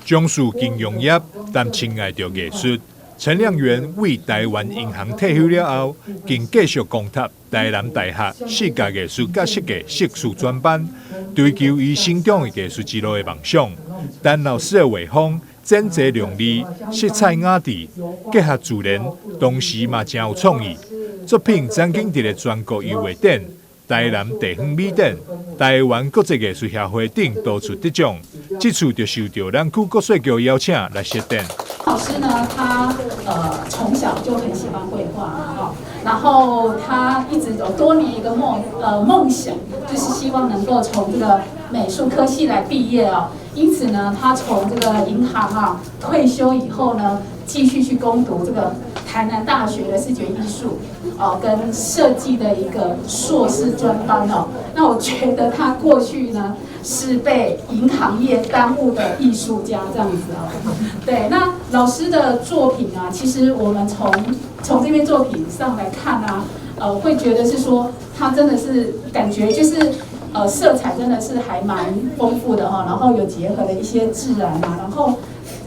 从事金融业，但亲爱着艺术。陈亮元为台湾银行退休了后，竟继续攻读台南大学视觉艺术甲设计硕士专班，追求伊成长的艺术之路的梦想。但老师的画风简洁亮丽，色彩雅致，结合自然，同时嘛真有创意。作品曾经伫咧全国优画展、台南地方美展、台湾国际艺术协会等多处得奖。这次就受到咱区国税局邀请来设展。老师呢，他从小就很喜欢绘画然后他一直有多年一个梦想，就是希望能够从这个美术科系来毕业因此呢，他从这个银行退休以后呢，继续去攻读这个台南大学的视觉艺术跟设计的一个硕士专班那我觉得他过去呢是被银行业耽误的艺术家这样子对，那老师的作品其实我们从这篇作品上来看会觉得是说他真的是感觉就是色彩真的是还蛮丰富的然后有结合了一些自然然后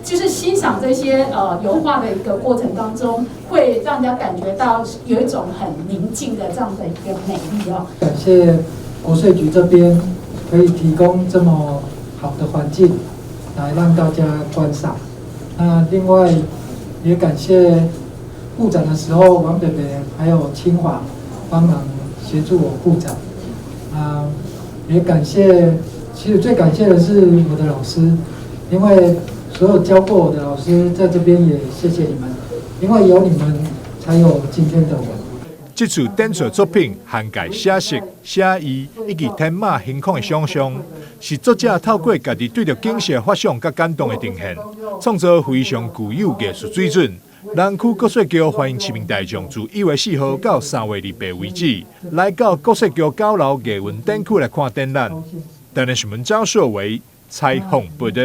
就是欣赏这些油画的一个过程当中，会让人家感觉到有一种很宁静的这样的一个美丽感谢国税局这边可以提供这么好的环境来让大家观赏。那另外也感谢布展的时候，王北北还有清华帮忙协助我布展。也感谢，其实最感谢的是我的老师，因为所有教过我的老师在这边也谢谢你们，因为有你们才有今天的我。这次展出作品涵盖写实、写意以及天马行空的想象，是作者透过家己对着景色的发想甲感动的呈现，创作非常具有艺术水准。南区国税局欢迎市民大众自1月4号到3月28为止，来到国税局9楼艺文展区来看展览。台南新闻张硕维采访报道。